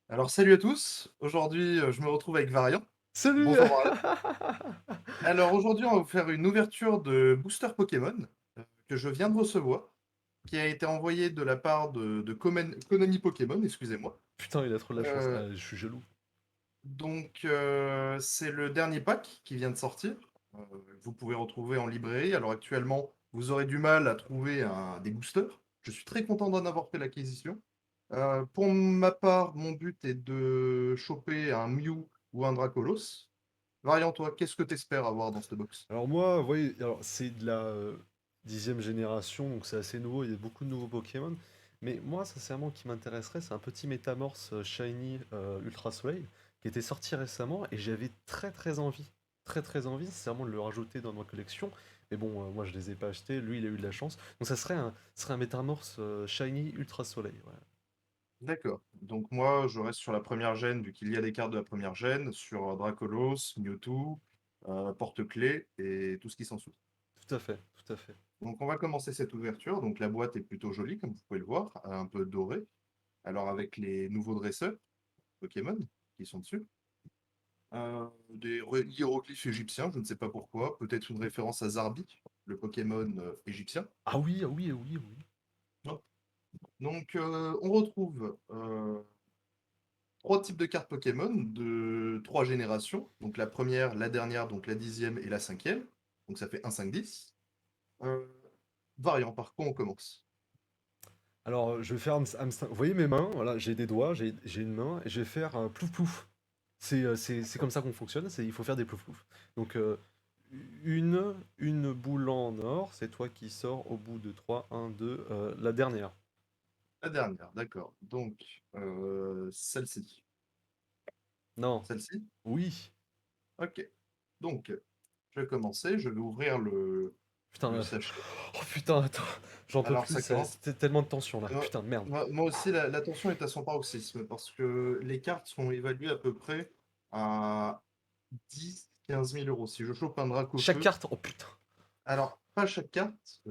Alors salut à tous, aujourd'hui je me retrouve avec Variant. Salut! Bonjour Variant. Alors aujourd'hui on va vous faire une ouverture de booster Pokémon que je viens de recevoir, qui a été envoyé de la part de Konami Pokémon, excusez-moi. Putain, il a trop de la chance. Euh, Ah, je suis jaloux. c'est le dernier pack qui vient de sortir. Euh, Vous pouvez retrouver en librairie. Alors actuellement vous aurez du mal à trouver des boosters. Je suis très content d'en avoir fait l'acquisition. Pour ma part, mon but est de choper un Mew ou un Dracolos. Variant, toi, qu'est-ce que tu espères avoir dans cette box? Alors moi, vous voyez, alors c'est de la 10e génération, donc c'est assez nouveau, il y a beaucoup de nouveaux Pokémon. Mais moi, sincèrement, qui m'intéresserait, c'est un petit Métamorph Shiny Ultra Soleil, qui était sorti récemment, et j'avais très très envie, sincèrement, de le rajouter dans ma collection. Mais bon, moi je les ai pas achetés, lui il a eu de la chance. Donc ça serait un Métamorph Shiny Ultra Soleil, ouais. D'accord. Donc moi, je reste sur la première gêne, vu qu'il y a des cartes de la première gêne, sur Dracolos, Mewtwo, Porte-Clés et tout ce qui s'ensuit. Tout à fait, tout à fait. Donc on va commencer cette ouverture. Donc la boîte est plutôt jolie, comme vous pouvez le voir, un peu dorée. Alors avec les nouveaux dresseurs Pokémon qui sont dessus. Des hiéroglyphes égyptiens, je ne sais pas pourquoi. Peut-être une référence à Zarbi, le Pokémon égyptien. Ah oui, ah oui, ah oui, ah oui. Non. Donc, on retrouve trois types de cartes Pokémon de trois générations. Donc, la première, la dernière, donc la 10e et la 5e. Donc, ça fait 1, 5, 10. Euh, Variant, par quoi on commence? Alors, je vais faire Vous voyez mes mains? Voilà, j'ai des doigts, j'ai une main, et je vais faire plouf plouf. C'est comme ça qu'on fonctionne, il faut faire des plouf plouf. Donc, une boule en or, c'est toi qui sors au bout de 3 1 2 la dernière. La dernière, d'accord. Donc, celle-ci. Non, Celle-ci? oui. Ok. Donc, je vais commencer. Je vais ouvrir Putain, le sachet. oh putain, attends, j'en peux Alors, plus, ça commence. c'était tellement de tension là, Euh, putain de merde. moi aussi, la tension est à son paroxysme parce que les cartes sont évaluées à peu près à 10 000 à 15 000 euros. Si je chope un Chaque Dracofeu, carte, oh putain. alors pas chaque carte,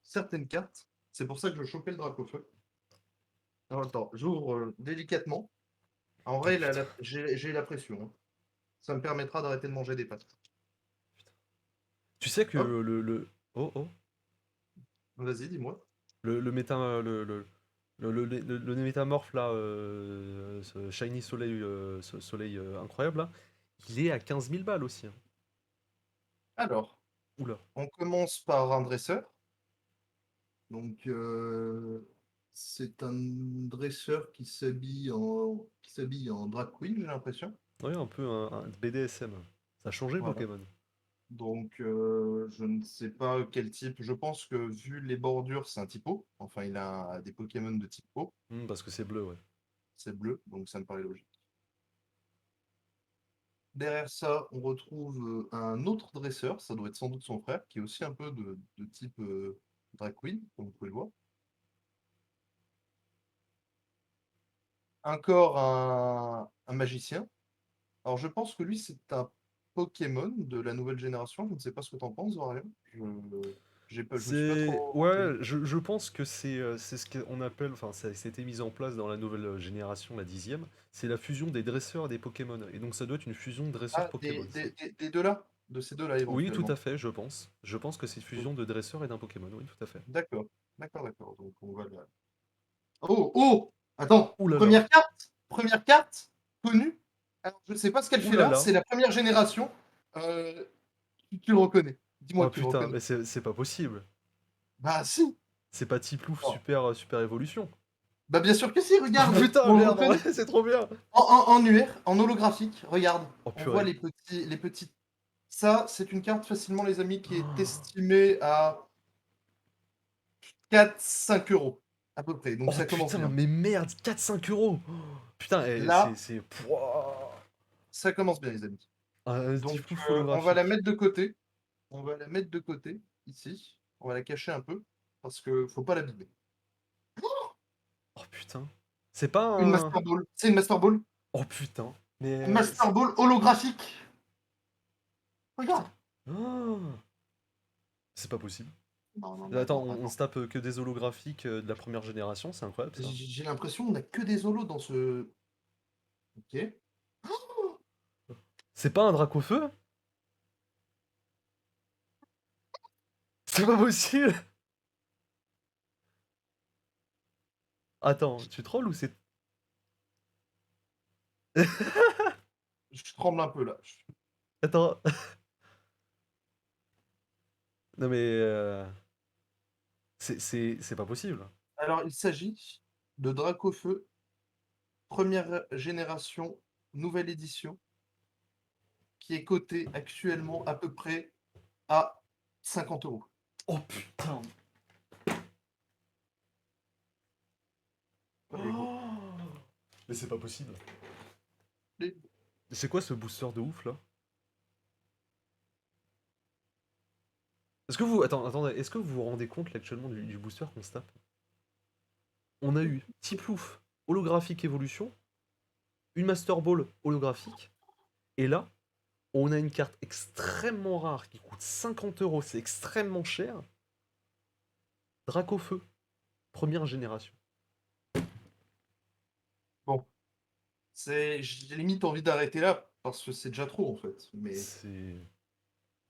certaines cartes, c'est pour ça que je chopais le Dracofeu. Alors, attends, j'ouvre délicatement. En Oh vrai, putain, j'ai la pression, hein. Ça me permettra d'arrêter de manger des pâtes. putain. Tu sais que Hop, Oh oh. vas-y, dis-moi. Le méta, le métamorphe là, ce Shiny Soleil, ce soleil incroyable là, il est à 15 000 balles aussi, hein. Alors, Oula. on commence par un dresseur. Donc, c'est un dresseur qui s'habille en drag queen, j'ai l'impression. Ouais, un peu un BDSM. Ça a changé le Voilà. Pokémon. Donc, je ne sais pas quel type. Je pense que vu les bordures, c'est un typo. Enfin, il a des Pokémon de type O. Parce que c'est bleu, ouais. C'est bleu, donc ça me paraît logique. Derrière ça, on retrouve un autre dresseur. Ça doit être sans doute son frère, qui est aussi un peu de type drag queen, comme vous pouvez le voir. Encore un magicien. Alors, je pense que lui, c'est un Pokémon de la nouvelle génération. Je ne sais pas ce que tu en penses, Aurélien. Je me suis pas C'est. trop Ouais, renseigné. je pense que c'est ce qu'on appelle. Enfin, ça a été mis en place dans la nouvelle génération, la 10e. C'est la fusion des dresseurs et des Pokémon. Et donc ça doit être une fusion de dresseurs Ah, Pokémon, ça. des deux-là? De ces deux-là, Oui, tout éventuellement. à fait, je pense. Je pense que c'est une Oh, fusion de dresseurs et d'un Pokémon, oui, tout à fait. d'accord, d'accord, d'accord. Donc, on va le... Oh, oh! Attends, Ouh là là. première carte? Première carte connue. Alors, je ne sais pas ce qu'elle Ouh fait là là. là. C'est la première génération. Euh, tu le reconnais. Dis-moi Oh que tu le putain, reconnais. mais c'est pas possible. Bah, si. C'est pas Tiplouf Oh. super évolution. Bah, bien sûr que si, Oh regarde. putain, On le merde, reconnaît. ouais, c'est trop bien. En UR, en holographique, regarde. Oh On voit purée. les petits. Ça, c'est une carte facilement, les amis, qui est estimée à 4 5 euros, à peu près. Donc Oh ça commence putain, bien. mais merde, 4 5 euros. Oh, putain, Là, Pouah. ça commence bien, les amis. Un Donc, Tiplouf on va la holographique. mettre de côté. On va la mettre de côté, ici. On va la cacher un peu, parce que faut pas l'abîmer. Oh putain. C'est pas Une un. Master Ball. C'est une Master Ball. Oh putain. Mais. Une Master Ball holographique. Regarde. Ah, c'est pas possible. Non, non, mais Attends, attends, on attends. se tape que des holographiques de la première génération, c'est incroyable ça. J'ai l'impression qu'on a que des holos dans ce... Ok. C'est pas un Dracofeu? C'est pas possible! Attends, tu trolls ou c'est... Je tremble un peu là. Attends. Non mais... c'est pas possible. Alors, il s'agit de Dracofeu, première génération, nouvelle édition, qui est coté actuellement à peu près à 50 €. Oh putain! Les gros. Oh, mais c'est pas possible. Les- C'est quoi ce booster de ouf là? Est-ce que vous... Attends, attendez, est-ce que vous vous rendez compte là, actuellement du booster qu'on se tape? On a eu Tiplouf holographique évolution, une Master Ball holographique, et là, on a une carte extrêmement rare qui coûte 50 €, c'est extrêmement cher. Dracofeu, première génération. Bon, j'ai limite envie d'arrêter là parce que c'est déjà trop en fait. Mais C'est...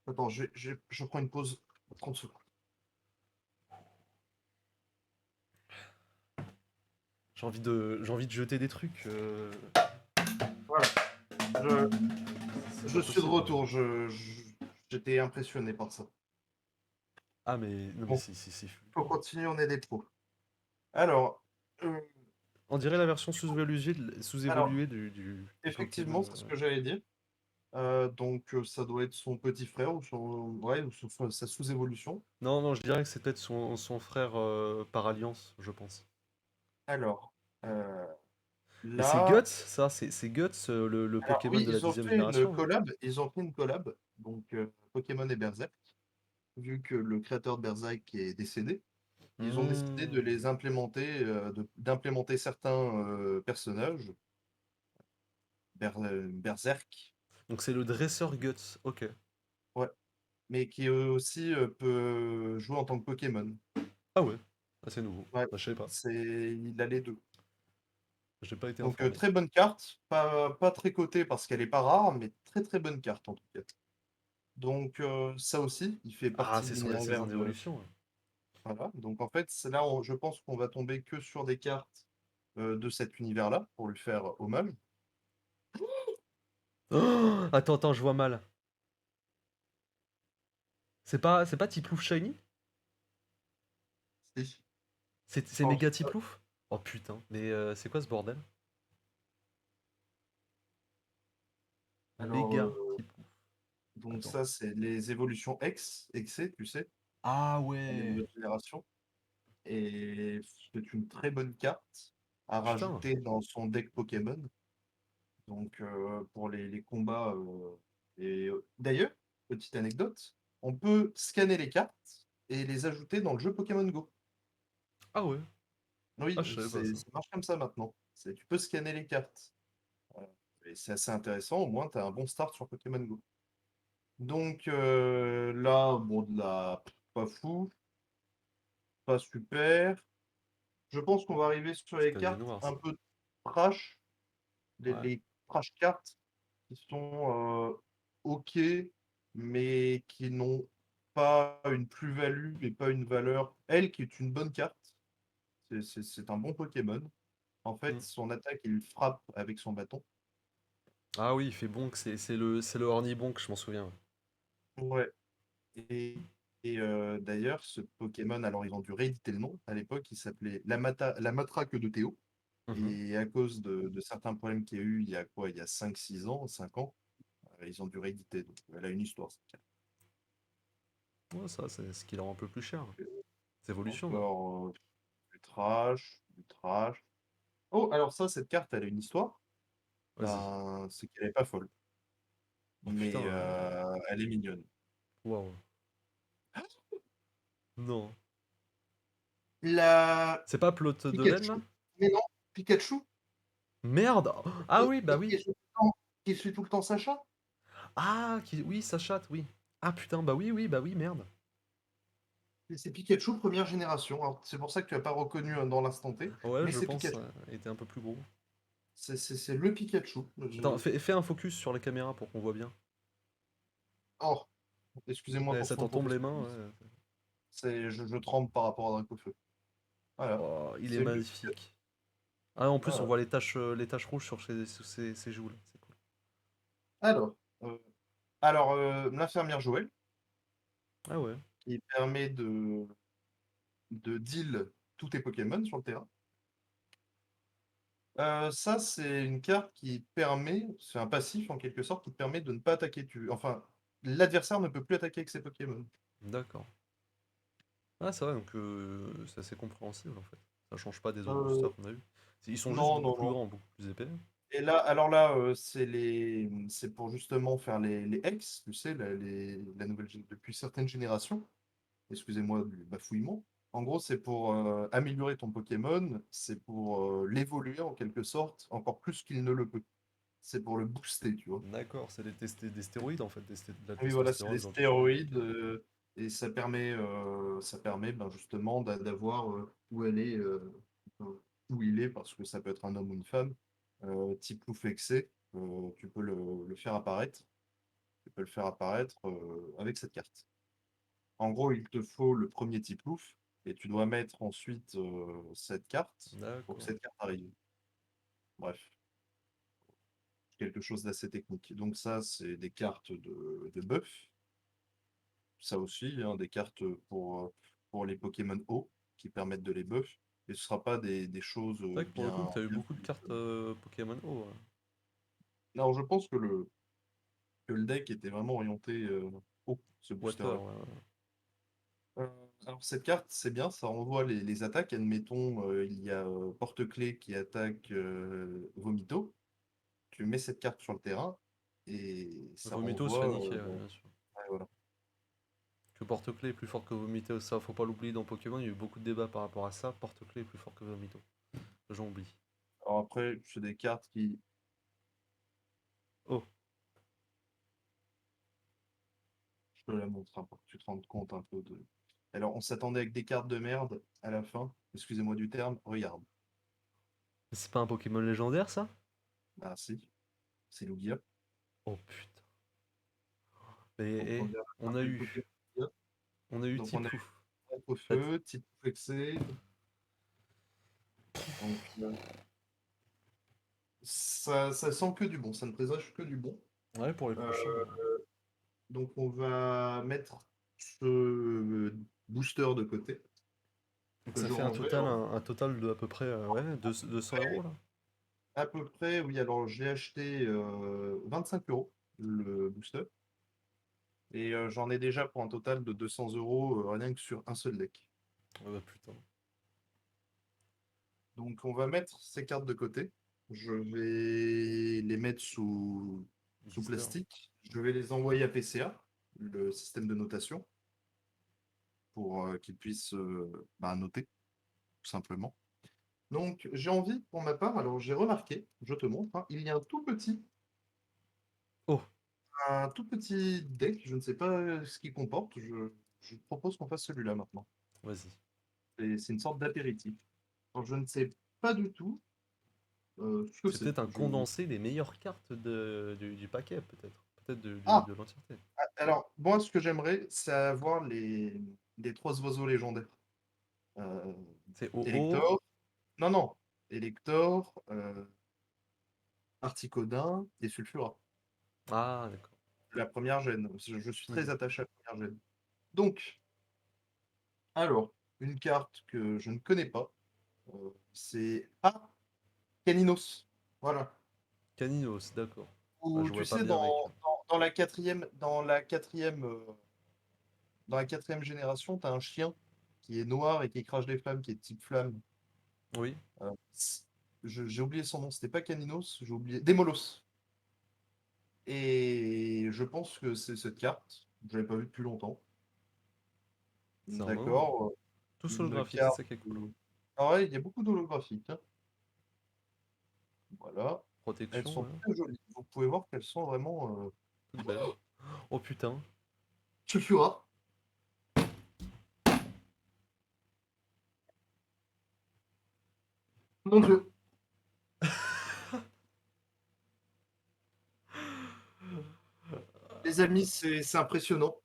attends, je prends une pause 30 secondes. J'ai envie de jeter des trucs. Voilà, je, C'est je pas suis de possible. retour. J'étais impressionné par ça. Ah mais... Non mais Bon, c'est faut flippant. continuer, on est des pros. Alors, euh, On dirait la version sous-évoluée alors du Pokémon. effectivement, c'est ce que j'allais dire. Donc, ça doit être son petit frère ou ouais, sa sous-évolution. Non, non, je dirais que c'est peut-être son frère par alliance, je pense. Alors, euh, Mais c'est Guts, là, ça, c'est Guts, le alors Pokémon oui, de la ils ont 10e fait une génération, hein. collab. Ils ont fait une collab. Donc, Pokémon et Berserk. Vu que le créateur de Berserk est décédé, ils ont décidé de Hmm. les implémenter, d'implémenter certains personnages, Berserk, Donc c'est le dresseur Guts, ok. ouais, mais qui aussi peut jouer en tant que Pokémon. Ah ouais, ah, c'est nouveau. Ouais, Bah, je sais pas, il a les deux. j'ai pas été Donc, informé. très bonne carte, pas très cotée parce qu'elle est pas rare, mais très très bonne carte en tout cas. Donc, ça aussi, il fait Ah, partie de c'est sur les l'univers saisons de. d'évolution, ouais. Voilà. Donc, en fait, c'est là, je pense qu'on va tomber que sur des cartes de cet univers-là pour lui faire hommage. Oh, attends, attends, je vois mal. C'est pas Tiplouf Shiny? Si. C'est Alors, méga Tiplouf? Oh putain, mais c'est quoi ce bordel? alors, Méga Tiplouf. donc Attends. ça, c'est les évolutions X, XC, tu sais, Ah pour les ouais. nouvelles générations. Et c'est une très bonne carte à Putain. rajouter dans son deck Pokémon. Donc, pour les combats. D'ailleurs, petite anecdote, on peut scanner les cartes et les ajouter dans le jeu Pokémon Go. Ah ouais. Oui, Ah, je savais pas ça. ça marche comme ça maintenant. Tu peux scanner les cartes. Euh, et c'est assez intéressant, au moins tu as un bon start sur Pokémon Go. Donc là, bon, pas fou, pas super. Je pense qu'on va arriver sur C'est les quasi cartes noir un ça. peu trash, Ouais. les trash cartes qui sont OK, mais qui n'ont pas une plus-value et pas une valeur. Elle, qui est une bonne carte, c'est un bon Pokémon. En fait, Hmm. son attaque, il frappe avec son bâton. Ah oui, il fait bonk, c'est le Hornibonk, je m'en souviens. Ouais. Et, et d'ailleurs, ce Pokémon, alors ils ont dû rééditer le nom. À l'époque, il s'appelait la Matraque de Théo. Mhm. Et à cause de certains problèmes qu'il y a eu il y a quoi, il y a 5 6 ans, 5 ans, ils ont dû rééditer. Donc, elle a une histoire, cette carte. Ouais, ça, c'est ce qui la rend un peu plus cher. C'est évolution, là. Encore du trash, du trash. Oh, alors ça, cette carte, elle a une histoire. Vas-y. Ben, c'est qu'elle est pas folle, Oh putain, mais elle est mignonne. waouh. Non. La C'est pas Plot d'Oden, Pikachu. là? Mais non, Pikachu, Merde! Ah oui, bah et oui. qui suit tout le temps Sacha. Ah, oui, ça chatte, oui. Ah putain, bah oui, merde. Et c'est Pikachu première génération. Alors, c'est pour ça que tu n'as pas reconnu dans l'instant T, Ouais, mais je c'est pense, Pikachu. était un peu plus gros. C'est le Pikachu. Attends, fais un focus sur la caméra pour qu'on voit bien. Oh, excusez-moi Ouais, pour ça ce t'en ton tombe les mains, professionnalisme. ouais. Je tremble par rapport à Dracofeu. Voilà, Oh, il est c'est le Pikachu. magnifique. Ah, en plus, on Voilà. voit les taches rouges sur ses joues, là. C'est cool. Alors, euh, alors, l'infirmière Joël, Ah ouais, qui permet de deal tous tes Pokémon sur le terrain. Ça, c'est une carte qui permet, c'est un passif en quelque sorte, qui te permet de ne pas attaquer. Enfin, l'adversaire ne peut plus attaquer avec ses Pokémon. d'accord. Ah, c'est vrai, donc c'est assez compréhensible, en fait. Ça change pas des autres Euh, boosters qu'on a eu. Ils sont juste non, beaucoup non, plus non. grands, beaucoup plus épais. Et là, alors là, c'est pour justement faire les X, tu sais, la nouvelle, depuis certaines générations. Excusez-moi du bafouillement. En gros, c'est pour améliorer ton Pokémon, c'est pour l'évoluer en quelque sorte, encore plus qu'il ne le peut. C'est pour le booster, tu vois. D'accord, c'est des stéroïdes, en fait, de la Oui, voilà, c'est des testostérone dans tout ça. stéroïdes Ok. et ça permet ben, justement d'avoir où elle est, où il est, parce que ça peut être un homme ou une femme. Type loup flexé, tu peux le faire apparaître. Tu peux le faire apparaître avec cette carte. En gros, il te faut le premier type louf et tu dois mettre ensuite cette carte pour que D'accord. cette carte arrive. Bref, quelque chose d'assez technique. Donc ça, c'est des cartes de buff. Ça aussi, hein, des cartes pour les Pokémon eau qui permettent de les buff. Et ce ne sera pas des choses C'est vrai que pour le coup, bien, t'as eu bien beaucoup de plus. cartes Pokémon O. Ouais. Alors, je pense que le deck était vraiment orienté eau, ce Water, booster-là. ouais, ouais. Euh, alors, cette carte, c'est bien, ça envoie les attaques. Admettons, il y a Porte-Clés qui attaque Vomito. Tu mets cette carte sur le terrain et ça Vomito se fait renvoie. niquer, ouais, bien sûr. Ouais, voilà. Que Porte-Clés est plus fort que Vomito, ça faut pas l'oublier dans Pokémon, il y a eu beaucoup de débats par rapport à ça. Porte-Clés est plus fort que Vomito. J'en oublie. Alors après, c'est des cartes qui. Oh, Je te la montre hein, pour que tu te rendes compte un peu de. Alors, on s'attendait avec des cartes de merde à la fin. Excusez-moi du terme. Regarde. c'est pas un Pokémon légendaire ça? Ah si, c'est Lugia. Oh putain. Donc Et regarde un on a peu le eu. Pokémon Lugia. On a eu Donc on a Tiplouf. eu au T'as- feu, type flexé. Donc ça sent que du bon, ça ne présage que du bon. Ouais, pour les Euh, prochains. donc on va mettre ce booster de côté Donc que ça je fait rangerai. un total de à peu près ouais, 200 € là. À peu près, oui. Alors j'ai acheté 25 euros le booster et j'en ai déjà pour un total de 200 euros rien que sur un seul deck. Ouais, bah putain. Donc on va mettre ces cartes de côté. Je vais les mettre sous Blister. plastique. Je vais les envoyer à PCA, le système de notation, pour qu'ils puissent bah, noter, tout simplement. Donc j'ai envie, pour ma part, alors j'ai remarqué, je te montre, hein, il y a Oh, un tout petit deck, je ne sais pas ce qu'il comporte, je propose qu'on fasse celui-là maintenant. vas-y. C'est une sorte d'apéritif. Alors, je ne sais pas du tout ce que C'est c'est. peut-être un condensé des meilleures cartes du paquet, peut-être. Peut-être Ah, de l'entièreté. alors, moi, ce que j'aimerais, c'est avoir les trois oiseaux légendaires. Euh, C'est OO. Elector, non, non, Elector, Articodin et Sulfura. Ah, d'accord. La première gêne. Je suis très Mhm. attaché à la première gêne. Donc, alors, une carte que je ne connais pas, c'est Caninos. Voilà. Caninos, d'accord. Ah, Ou je tu vois pas sais, bien avec. dans la quatrième génération, tu as un chien qui est noir et qui crache des flammes, qui est type flamme. Oui, Euh, j'ai oublié son nom, c'était pas Caninos, j'ai oublié. Démolos. Et je pense que c'est cette carte. Je l'avais pas vue depuis longtemps. c'est un nom. D'accord. Tout Une holographique, c'est carte. ça qui est cool. Ah ouais, il y a beaucoup d'holographiques, hein. Voilà. Elles Protection, sont ouais. très jolies. Vous pouvez voir qu'elles sont vraiment. Toute belle. Oh putain. Sulfura. Mon Dieu. les amis, c'est impressionnant.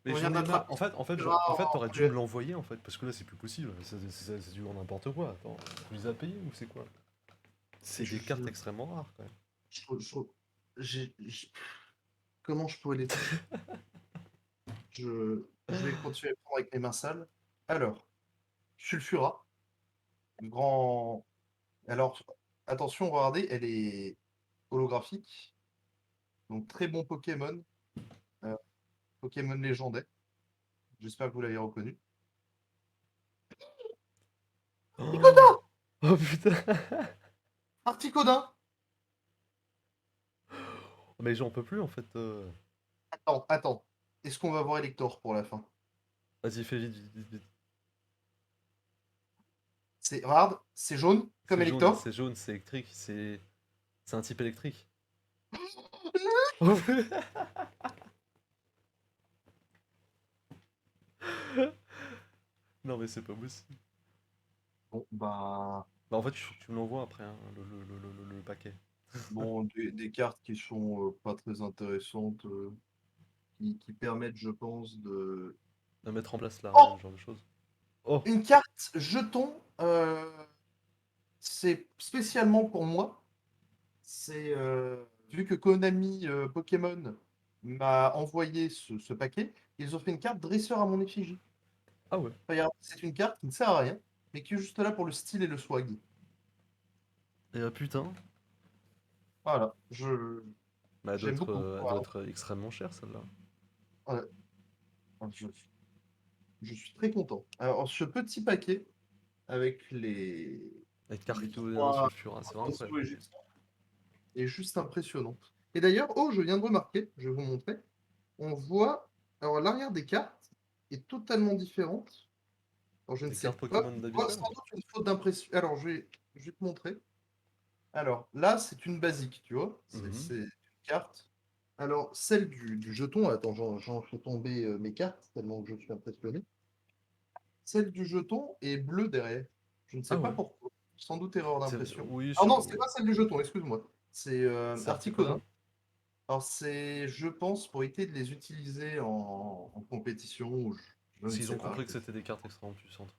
Mais On j'en vient ai marre. d'attraper En fait, en t'aurais dû me l'envoyer en fait, parce que là c'est plus possible. C'est du n'importe quoi. Attends, tu les as payés ou c'est quoi? C'est des cartes je, extrêmement rares quand même. je- comment je pourrais les toucher? Je vais continuer à prendre avec mes mains sales. Alors, Sulfura, grand. Alors, attention, regardez, elle est holographique. Donc, très bon Pokémon. euh, Pokémon légendaire. J'espère que vous l'avez reconnu. Oh, oh putain! Articodin! Mais j'en peux plus en fait. Attends, attends. Est-ce qu'on va voir Elector pour la fin? Vas-y, fais vite, vite, vite, vite. Regarde, c'est jaune, comme Elector. C'est jaune, c'est électrique, c'est un type électrique. Oh, non mais c'est pas possible. Bon, bah. Bah en fait, il faut que tu me l'envoies après, hein, le paquet. Bon, des cartes qui sont pas très intéressantes, qui permettent, je pense, de. À mettre en place l'arène, Oh! ce genre de choses. Oh! Une carte jeton, c'est spécialement pour moi. C'est vu que Konami Pokémon m'a envoyé ce paquet, ils ont fait une carte dresseur à mon effigie. Ah ouais. Regarde, c'est une carte qui ne sert à rien, mais qui est juste là pour le style et le swag. Et putain. Voilà, Bah j'aime beaucoup. elle doit Voilà. être extrêmement chère celle-là. Ouais, je suis très content. Alors, ce petit paquet avec Avec les Carqueouin, trois Sulfura, c'est vraiment oiseaux incroyable. égyptiens est juste impressionnant. Et d'ailleurs, oh, je viens de remarquer, je vais vous montrer, on voit, alors l'arrière des cartes est totalement différente. Alors, je ne Des sais cartes pas, Pokémon sans d'habituel? doute une faute d'impression. Alors, je vais te montrer. Alors, là, c'est une basique, tu vois. Mhm. C'est une carte. Alors, celle du jeton, attends, j'en fais tomber mes cartes, tellement que je suis impressionné. Celle du jeton est bleue derrière. Je ne sais Ah pas ouais. pourquoi. Sans doute erreur d'impression. Oui, Ah non, c'est pas celle du jeton, excuse-moi. C'est c'est Articodin. Articodin? Alors, c'est, je pense, pour éviter de les utiliser en compétition, ou je Parce ne qu'ils sais ont pas. compris que c'était des cartes extrêmement puissantes.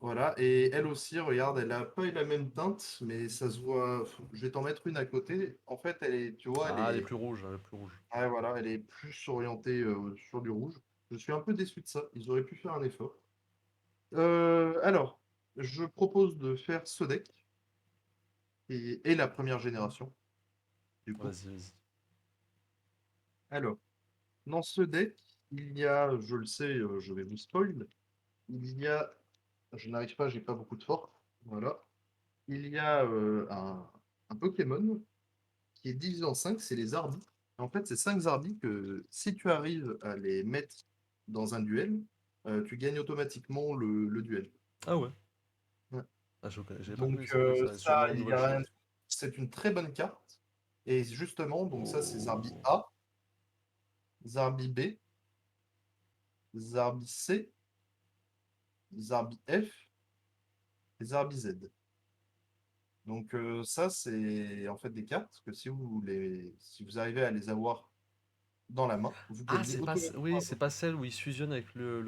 Voilà, et elle aussi, regarde, elle a pas eu la même teinte, mais ça se voit. Je vais t'en mettre une à côté. En fait, elle est, tu vois, elle Ah, elle est est. plus rouge, elle est plus rouge. Ah, voilà, elle est plus orientée sur du rouge. Je suis un peu déçu de ça. Ils auraient pu faire un effort. Alors, je propose de faire ce deck et la première génération, du coup. Vas-y, vas-y. Alors, dans ce deck, il y a, je le sais, je vais vous spoil, il y a, je n'arrive pas, j'ai pas beaucoup de force, voilà. Il y a un Pokémon qui est divisé en 5, c'est les Zarbis. En fait, c'est 5 Zarbis que si tu arrives à les mettre dans un duel, tu gagnes automatiquement le duel. Ah ouais. Ouais. Ah, j'avais pas Donc connaissance de ça. C'est ça, vraiment une il y nouvelle a chose. c'est une très bonne carte. Et justement, donc ça, c'est Zarbi Oh. A, Zarbi B, Zarbi C, Zarbi F et Zarbi Z. Donc ça, c'est en fait des cartes que si vous arrivez à les avoir dans la main, vous Ah, gagnez oui, automatiquement. c'est pas celle où il se fusionne avec le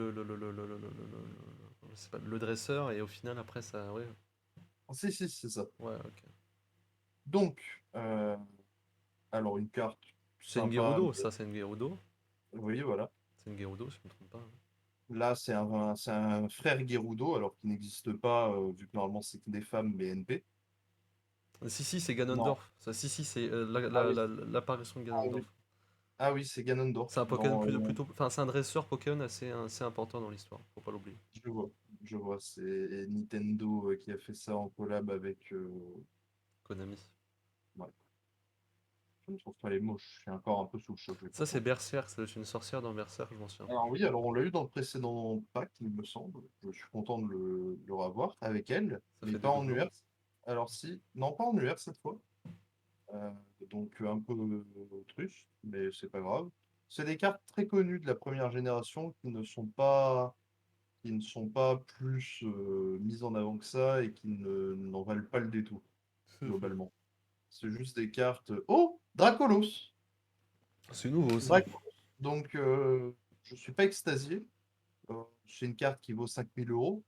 dresseur et au final après ça. Ouais, Si, si, c'est ça. ouais, ok. Donc, euh, alors une carte C'est une sympa, Gerudo, mais ça, c'est une Gerudo. vous voyez, voilà. C'est une Gerudo, si je me trompe pas. Là, c'est un frère Gerudo, alors qu'il n'existe pas, vu que normalement c'est que des femmes, mais NP. Si, si, c'est Non. Ganondorf. Ça, si, si, c'est Ah oui, l'apparition de ah oui. Ganondorf. Ah oui, c'est C'est Ganondorf un Pokémon dans. plutôt. Enfin, c'est un dresseur Pokémon assez important dans l'histoire, faut pas l'oublier. Je vois, je vois. C'est Nintendo qui a fait ça en collab avec. Konami. Ouais, je ne trouve pas les mots, je suis encore un peu sous le choc, je vais pas Ça, te c'est mentir. Berserk, c'est une sorcière dans Berserk, je m'en souviens Alors plus. oui, alors on l'a eu dans le précédent pack, il me semble. Je suis content de le revoir avec elle, Ça mais fait pas des en doublons. UR. Alors si, non, pas en UR cette fois. Euh, donc un peu autruche, mais c'est pas grave. C'est des cartes très connues de la première génération qui ne sont pas plus mises en avant que ça et qui n'en valent pas le détour, globalement. C'est juste des cartes. Oh! Dracolos! C'est nouveau ça. D'accord. Donc, je suis pas extasié. C'est une carte qui vaut 5000 euros.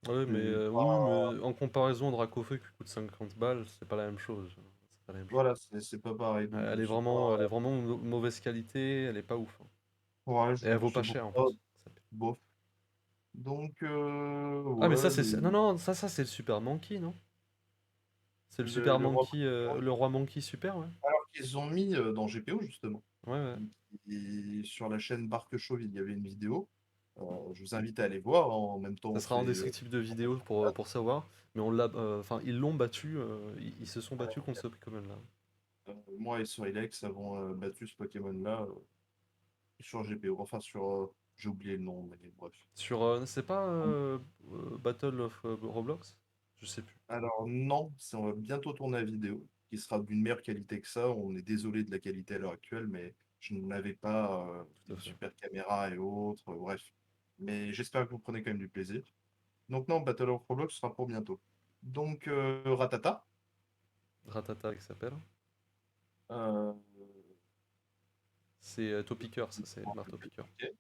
Ouais, mais C'est oui, pas- mais en comparaison de Dracofeu qui coûte 50 balles, c'est pas la même chose. C'est pas la même chose. Voilà, c'est pas pareil. Donc, je suis pas. Elle est vraiment mauvaise qualité, elle est pas ouf, hein. Ouais, Et elle vaut je pas vois cher en pas. plus. Bof. Donc, Ah, mais ça, ouais, c'est. Non, non, ça c'est le Super Monkey, non? C'est le Super le roi. Monkey, le roi Monkey Super, ouais. Alors qu'ils ont mis dans GPO, justement. Ouais, ouais. Et sur la chaîne Barque Chauve, il y avait une vidéo. Je vous invite à aller voir. En même temps, Ça on sera en fait. descriptif de vidéo pour savoir. Mais on l'a. Enfin, ils l'ont battu. Ils se sont battus contre ce Pokémon-là. Moi et Soilex avons battu ce Pokémon-là sur GPO. Enfin, sur. J'ai oublié le nom, mais bref. Sur. C'est pas Battle of Roblox? Je sais plus. Alors, non, on va bientôt tourner la vidéo, qui sera d'une meilleure qualité que ça. On est désolé de la qualité à l'heure actuelle, mais je n'avais pas Tout à une fait. super caméra et autres. Bref. Mais j'espère que vous prenez quand même du plaisir. Donc, non, Battle of Roblox sera pour bientôt. Donc, Ratata. Ratata, qui s'appelle. Euh, C'est Topiqueur, ça, c'est le marteau piqueur. ok.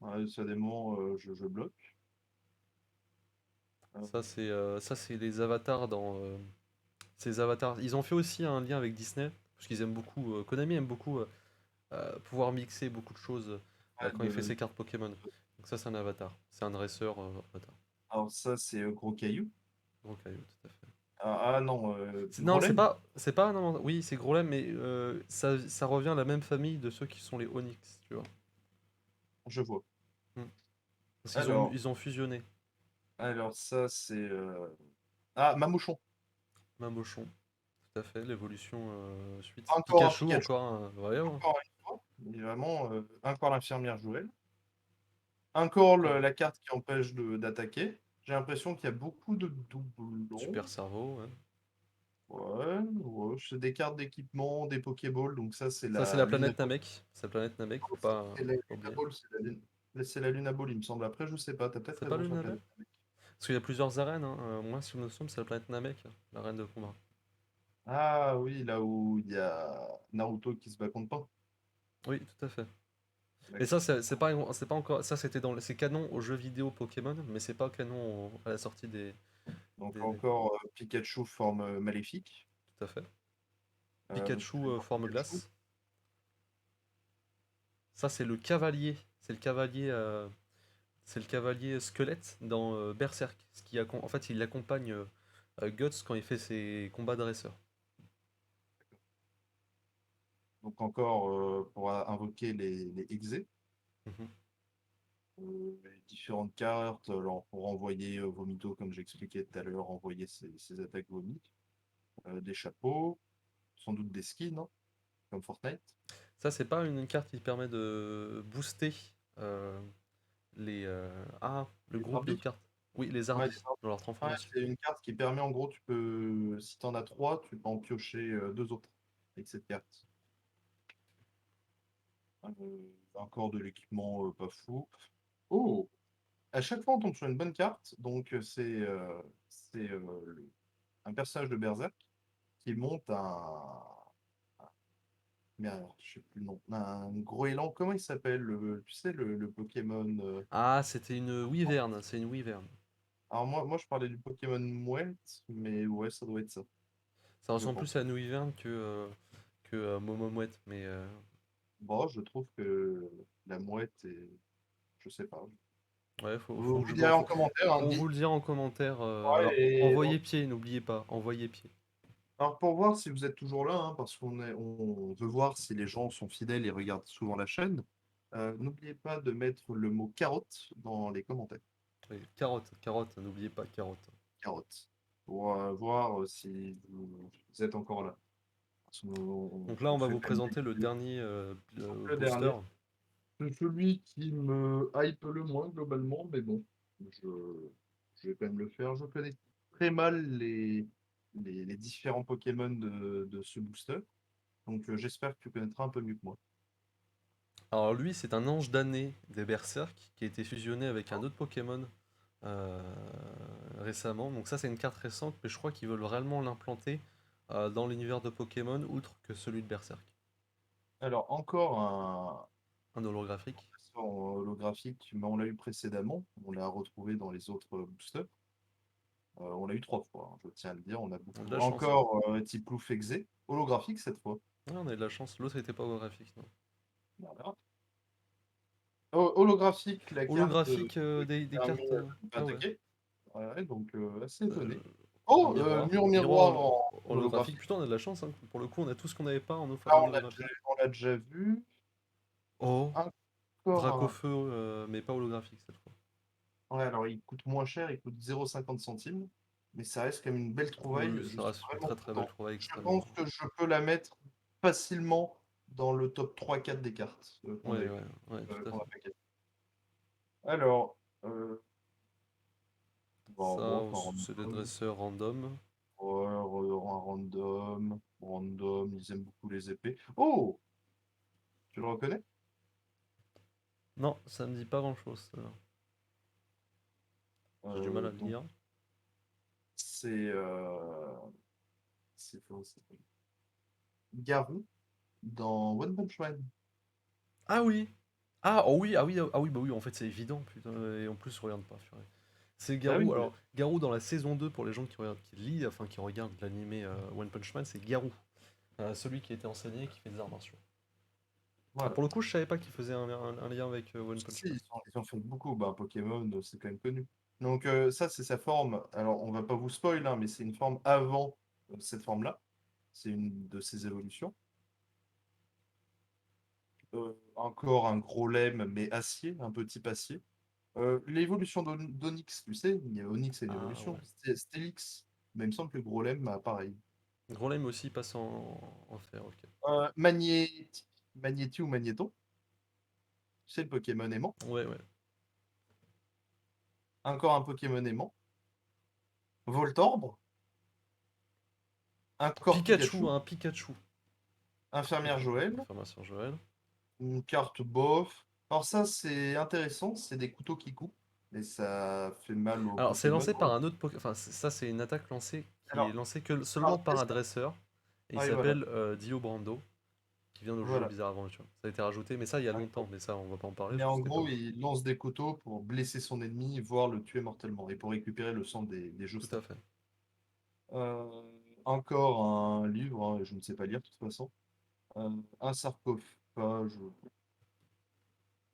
Ouais, ça des moments, je bloque. Euh, Ça, c'est les avatars dans. Ces avatars. Ils ont fait aussi un lien avec Disney, parce qu'ils aiment beaucoup. Konami aime beaucoup pouvoir mixer beaucoup de choses ouais, quand il fait ses cartes Pokémon. Donc ça, c'est un avatar. C'est un dresseur avatar. alors, ça, c'est Gros Caillou. Gros caillou, tout à fait. Non, Non, Grolem. c'est pas, non, non, oui, c'est Grolem, mais ça revient à la même famille de ceux qui sont les Onyx, tu vois. Je vois. Hmm. Parce Alors, ils ont fusionné. ça, c'est. Ah, Mamouchon. Mamochon, tout à fait, l'évolution suite. Encore un Pikachu, Pikachu. encore un. Ouais, ouais, Encore une fois. Mais vraiment, encore l'infirmière Joël. Encore encore la carte qui empêche d'attaquer. J'ai l'impression qu'il y a beaucoup de doublons. Super Cerveau, ouais. Ouais, ouais, c'est des cartes d'équipement, des Pokéballs. Donc, ça, c'est Ça, c'est la la Luna planète Ball. Namek. C'est la planète Namek, C'est la faut pas Luna oublier. Ball, c'est la Luna Ball, il me semble. Après, je sais pas. T'as peut-être C'est pas raison le sur la Namek? planète. Parce qu'il y a plusieurs arènes, hein. Moi, si je me souviens, c'est la planète Namek, l'arène de combat. Ah oui, là où il y a Naruto qui se bat contre Pan. Oui, tout à fait. Mais ça, D'accord. c'est pas encore. Ça, c'était dans. C'est canon aux jeux vidéo Pokémon, mais c'est pas canon à la sortie Donc des- encore Pikachu forme maléfique. Tout à fait. Donc Pikachu toujours forme Pikachu. glace. Ça, c'est le cavalier. C'est le cavalier. C'est le cavalier squelette dans Berserk. En fait, il accompagne Guts quand il fait ses combats de dresseur. Donc encore pour invoquer les Exés. Mhm. Les différentes cartes, alors pour envoyer Vomito, comme j'expliquais tout à l'heure, envoyer ses attaques Vomit. Des chapeaux, sans doute des skins, hein, comme Fortnite. Ça, c'est pas une carte qui permet de booster euh, le Les groupe de Barbie. cartes. Oui, les Ouais, Ardis, dans leur ouais, transformation. c'est une carte qui permet en gros, tu peux, si tu en as trois, tu peux en piocher deux autres avec cette carte. Encore de l'équipement pas fou. Oh! À chaque fois, on tombe sur une bonne carte. Donc, un personnage de Berserk qui monte merde, je sais plus le nom. Un gros élan. Comment il s'appelle? Tu sais, le Pokémon. Ah, c'était une Wyvern, c'est une Wyvern. Alors, moi, je parlais du Pokémon Mouette, mais ouais, ça doit être ça, Ça je ressemble plus pense. à une Wyvern que Momomouette, mais Bon, je trouve que la mouette est. Je sais pas. ouais, Vous, faut que vous je direz vois. en commentaire, hein, On vous le dira en commentaire. ouais, Alors, envoyez pied, n'oubliez pas, envoyez pied. alors, pour voir si vous êtes toujours là, hein, parce on veut voir si les gens sont fidèles et regardent souvent la chaîne, n'oubliez pas de mettre le mot carotte dans les commentaires. Oui, carotte, carotte, n'oubliez pas carotte. Carotte. Pour voir si vous êtes encore là. Parce qu'on- Donc là, on on va fait vous plein de présenter le vidéos. dernier Le booster. dernier. C'est celui qui me hype le moins globalement, mais bon, je, je vais quand même le faire. Je connais très mal les différents Pokémon de ce booster. Donc j'espère que tu connaîtras un peu mieux que moi. Alors lui, c'est un ange damné des Berserk qui a été fusionné avec un autre Pokémon euh, récemment. Donc ça, c'est une carte récente, mais je crois qu'ils veulent réellement l'implanter dans l'univers de Pokémon, outre que celui de Berserk. Alors, encore un Un holographique. sort holographique, mais on l'a eu précédemment. On l'a retrouvé dans les autres boosters. On l'a eu 3 fois, hein, je tiens à le dire. On a On a de beaucoup. la chance, hein. Encore Tiplouf Exé, holographique cette fois. Ouais, on a eu de la chance. L'autre était pas holographique, non. Voilà. Holographique, la carte Holographique qui des permet cartes. de Ah ouais. attaquer. Ouais, donc assez Euh, étonné. un Oh, miroir. mur Miroir miroir en holographique. holographique. Putain, on a de la chance, hein. Pour le coup, on a tout ce qu'on n'avait pas Ah, en holographique. on l'a déjà vu. Oh, Encore un. Dracofeu, mais pas holographique cette fois. Ouais, alors il coûte moins cher, il coûte 0,50 centimes, mais ça reste quand même une belle trouvaille. Oui, Je ça suis reste une vraiment très très belle content. trouvaille Je pense extrêmement. que je peux la mettre facilement dans le top 3-4 des cartes qu'on a Ouais, eu, ouais, ouais, tout à qu'on a fait. paquet. Alors, Ça, bon, enfin, c'est des random, dresseurs random. ouais, un random, random, ils aiment beaucoup les épées. Oh, tu le reconnais? Non, ça me dit pas grand-chose, ça. J'ai du mal à le Donc, lire. c'est comment ça s'appelle Garou dans One Punch Man. Ah oui! Ah, oh oui, ah oui, ah oui, bah oui, en fait c'est évident, putain, et en plus, je regarde pas, purée. C'est Ah Garou, oui, alors, Garou dans la saison 2 pour les gens qui regardent, qui lisent, enfin qui regardent l'animé One Punch Man, c'est Garou. Celui qui a été enseigné et qui fait des arts martiaux. Ah, voilà. pour le coup, je savais pas qu'il faisait un lien avec One Punch Si, Man. ils en font beaucoup. Bah, Pokémon, c'est quand même connu. Donc, ça, c'est sa forme. Alors, on va pas vous spoil, hein, mais c'est une forme avant cette forme-là. C'est une de ses évolutions. Encore un gros lemme, mais acier, un peu type acier. L'évolution d'Onyx, tu sais, Onyx, c'est une Ah évolution. ouais. Stélix, mais il me semble que gros lemme, bah, pareil. Grolem aussi passe en fer, ok. Magnéti ou Magnéton, c'est le Pokémon aimant. Ouais, ouais. Encore un Pokémon aimant. Voltorbre, encore Pikachu, Pikachu. un Pikachu. Infirmière Joël. Information Joël. Une carte bof. Alors ça, c'est intéressant, c'est des couteaux qui coupent, et ça fait mal aux Alors, c'est Pokémon. lancé par un autre Pokémon. Enfin, ça, c'est une attaque lancée qui est Alors, lancée que par seulement par un spécial. dresseur. Et il Ah oui, voilà. s'appelle Dio Brando, qui vient de Jojo Voilà. Bizarre Adventure. Ça a été rajouté, mais ça, il y a Ouais. longtemps. Mais ça, on va pas en parler Mais parce que en c'était pas gros, mal. il lance des couteaux pour blesser son ennemi, voire le tuer mortellement, et pour récupérer le sang des jeux Tout à staff. fait. Euh, Encore un livre, hein, je ne sais pas lire de toute façon. Un sarcophage,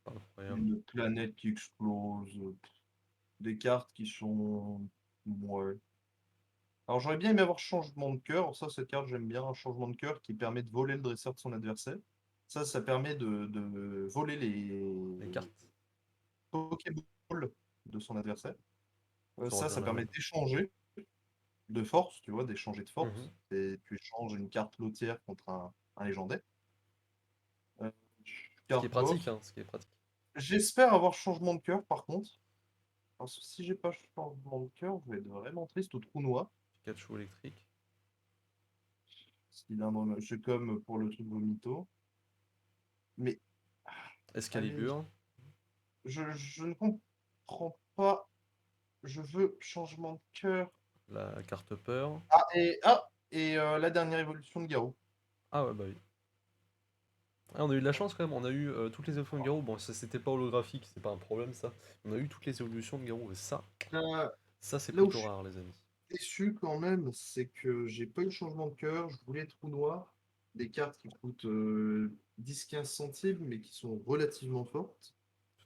Incroyable. une planète qui explose, des cartes qui sont. Ouais. Alors j'aurais bien aimé avoir changement de cœur. Ça, cette carte, j'aime bien. Un changement de cœur qui permet de voler le dresseur de son adversaire. Ça permet de voler Les cartes. les Pokéballs de son adversaire. Ça Ça, revient ça la permet même. d'échanger de force, tu vois, d'échanger de Mhm. force. Et tu échanges une carte lotière contre un légendaire. Euh, Ce qui est Carte pratique, bof. hein. Ce qui est pratique. J'espère avoir changement de cœur par contre. Parce que si j'ai pas changement de cœur, je vais être vraiment triste au trou noir. Pikachu électrique. Cylindre, c'est comme pour le truc Vomito. Mais allez, Excalibur. je ne comprends pas. Je veux changement de cœur. La carte peur. Et la dernière évolution de Garou. Ah ouais, bah oui. Ah, on a eu de la chance quand même, on a eu toutes les évolutions de Garou. Bon, ça c'était pas holographique, c'est pas un problème ça. On a eu toutes les évolutions de Garou et Là, ça c'est là où plutôt je suis rare les amis. déçu quand même, c'est que j'ai pas eu le changement de cœur. Je voulais trou noir. Des cartes qui coûtent 10-15 centimes, mais qui sont relativement fortes.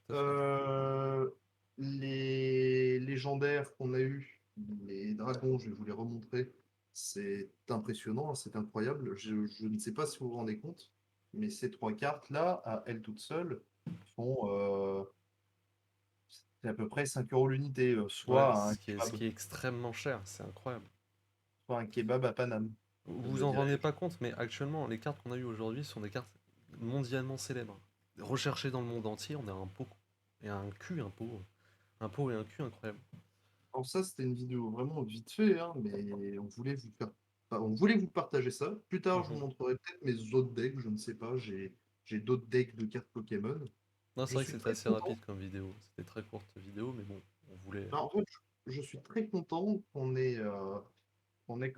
Tout à fait. Euh, les légendaires qu'on a eu, les dragons, je vais vous les remontrer. C'est impressionnant, hein, c'est incroyable. Je ne sais pas si vous vous rendez compte, mais ces 3 cartes-là, à elles toutes seules, font c'est à peu près 5 euros l'unité, Ouais, ce qui est extrêmement cher, c'est incroyable. soit un kebab à Paname, Vous me vous en rendez dirais-je. pas compte, mais actuellement, les cartes qu'on a eues aujourd'hui sont des cartes mondialement célèbres. Recherchées dans le monde entier, on a un pot et un cul, un pot et un cul incroyable. Alors ça, c'était une vidéo vraiment vite fait, hein, mais on voulait vous partager ça. Plus tard, je vous Mhm. montrerai peut-être mes autres decks, je ne sais pas, j'ai d'autres decks de cartes Pokémon. Non, c'est Je vrai que suis c'était très assez content. rapide comme vidéo. C'était très courte vidéo, mais bon, on voulait. En fait, je suis très content qu'on ait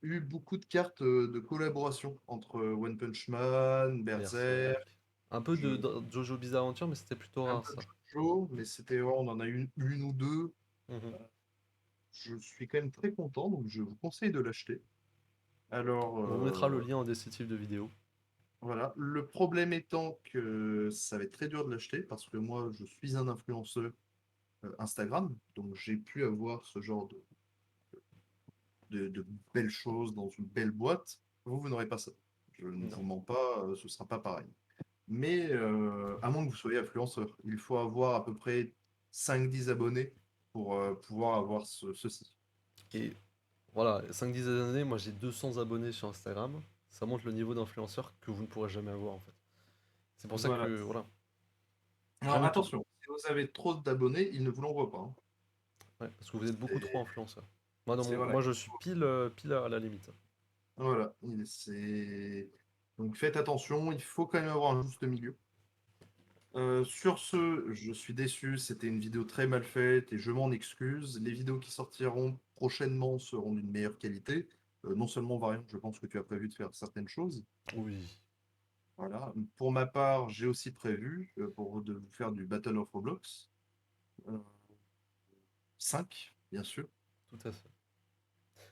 eu beaucoup de cartes de collaboration entre One Punch Man, Berserk, Berserk. Un peu je- de Jojo Bizarre Adventure, mais c'était plutôt un rare peu de ça. JoJo, mais on en a une ou deux. Mhm. Je suis quand même très content, donc je vous conseille de l'acheter. Alors, On mettra le lien en descriptif de vidéo. voilà. Le problème étant que ça va être très dur de l'acheter parce que moi, je suis un influenceur Instagram, donc j'ai pu avoir ce genre de belles choses dans une belle boîte. Vous n'aurez pas ça. Je ne vous Non. mens pas, ce ne sera pas pareil. Mais à moins que vous soyez influenceur, il faut avoir à peu près 5-10 abonnés pour pouvoir avoir ceci. Et voilà, 5-10 années, moi j'ai 200 abonnés sur Instagram. Ça montre le niveau d'influenceur que vous ne pourrez jamais avoir en fait. C'est pour ça Voilà. que, voilà, Alors j'aime tout. attention, si vous avez trop d'abonnés, ils ne vous l'envoient pas, hein. Ouais, parce que vous êtes beaucoup trop C'est influenceur. Moi, voilà. moi je suis pile à la limite. Voilà. Donc faites attention, il faut quand même avoir un juste milieu. Sur ce, je suis déçu, c'était une vidéo très mal faite et je m'en excuse. Les vidéos qui sortiront prochainement seront d'une meilleure qualité. Non seulement Variant, je pense que tu as prévu de faire certaines choses. Oui, Voilà. Pour ma part, j'ai aussi prévu de vous faire du Battle of Roblox. Euh, 5, bien sûr. tout à fait.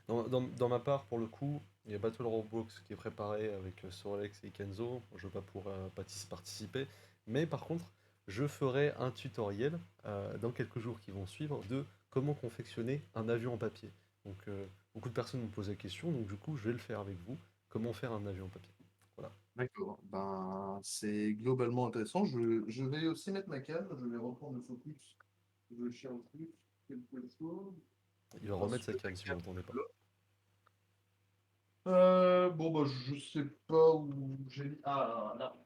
Dans ma part, pour le coup, il y a Battle Roblox qui est préparé avec Sorex et Kenzo. Je ne vais pas pouvoir participer. Mais par contre, je ferai un tutoriel dans quelques jours qui vont suivre de comment confectionner un avion en papier. Donc, beaucoup de personnes me posent la question, donc du coup, je vais le faire avec vous. Comment faire un avion en papier. Voilà. D'accord. Ben, c'est globalement intéressant. Je vais aussi mettre ma cam, je vais reprendre le focus. Je cherche plus quelque chose Il va parce remettre que sa la cam si vous cam m'entendez pas. est là. Bon, bah, je sais pas où j'ai mis. Ah, là.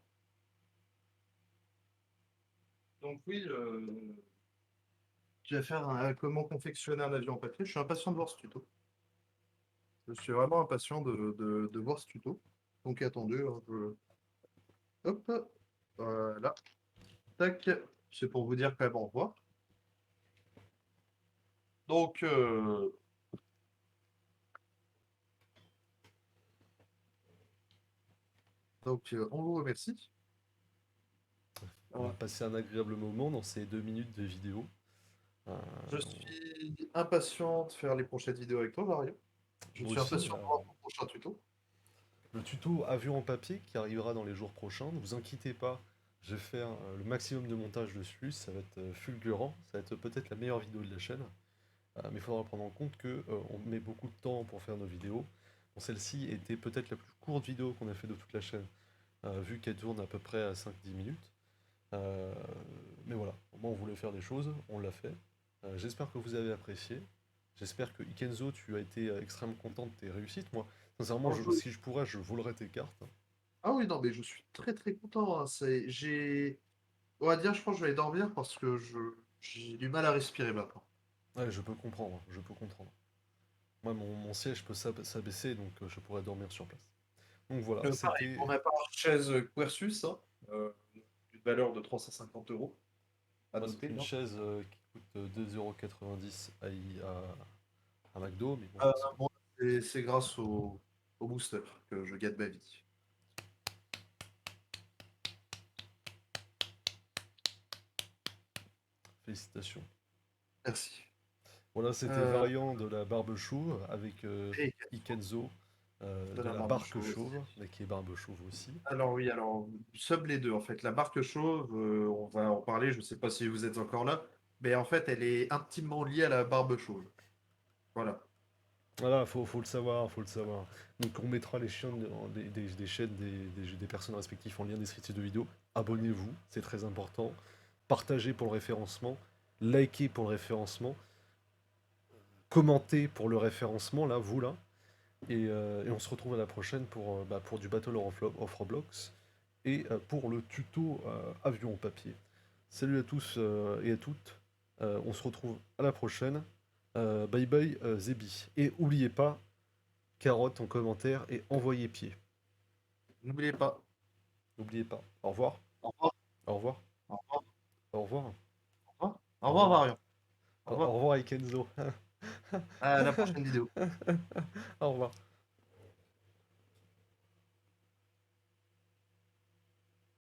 Donc, oui, tu vas faire comment confectionner un avion en papier. Je suis impatient de voir ce tuto. Je suis vraiment impatient de voir ce tuto. Donc, attendez, hein, hop, voilà. Tac. C'est pour vous dire quand même au revoir. Donc, on vous remercie. On Euh, a passé un agréable moment dans ces 2 minutes de vidéo. Euh, je suis impatient de faire les prochaines vidéos avec toi, Mario. Je Moi suis aussi, impatient de voir ton prochain tuto. le tuto avion en papier qui arrivera dans les jours prochains. Ne vous inquiétez pas, je vais faire le maximum de montage dessus. Ça va être fulgurant. Ça va être peut-être la meilleure vidéo de la chaîne. Mais il faudra prendre en compte que on met beaucoup de temps pour faire nos vidéos. Bon, celle-ci était peut-être la plus courte vidéo qu'on a fait de toute la chaîne, vu qu'elle tourne à peu près à 5-10 minutes. Euh, mais voilà, au moins on voulait faire des choses, on l'a fait. J'espère que vous avez apprécié. J'espère que Ikenzo, tu as été extrêmement content de tes réussites. Moi, sincèrement, Alors, si je pourrais, je volerais tes cartes. ah oui, non, mais je suis très très content, hein. On va dire, je pense que je vais aller dormir parce que j'ai du mal à respirer maintenant. Ouais, je peux comprendre, je peux comprendre. Moi, mon siège peut s'abaisser, donc je pourrais dormir sur place. Donc voilà, Pareil, c'était pour ma part, chaise Quercus, hein, d'une valeur de 350 euros, à moi, c'est noter, une hein. chaise qui coûte 2,90 € à McDo, mais bon, Euh, bon, c'est grâce au booster que je gagne ma vie. félicitations. Merci. Voilà, c'était Euh, Variant de la Barbe Chauve avec et Ikenzo de de la la barbe Barque chauve aussi. Chauve, mais qui est Barbe Chauve aussi. Alors oui, alors, nous sommes les deux en fait. La barque chauve, on va en parler, je ne sais pas si vous êtes encore là, mais en fait, elle est intimement liée à la barbe chauve. Voilà. Voilà, faut le savoir, faut le savoir. Donc on mettra les chaînes, des chaînes des personnes respectives en lien descriptif de vidéo. Abonnez-vous, c'est très important. Partagez pour le référencement. Likez pour le référencement. Commentez pour le référencement, là, vous là. Et on se retrouve à la prochaine pour du Battle of Roblox et pour le tuto avion au papier. Salut à tous et à toutes. On se retrouve à la prochaine. Bye bye Zébi. Et n'oubliez pas, carotte en commentaire et envoyez pied. N'oubliez pas. N'oubliez pas. Au revoir. Au revoir. Au revoir. Au revoir. Au revoir. Au revoir. Au Au revoir, revoir. Marion. Au Au revoir. revoir Ikenzo. À la prochaine vidéo. Au revoir.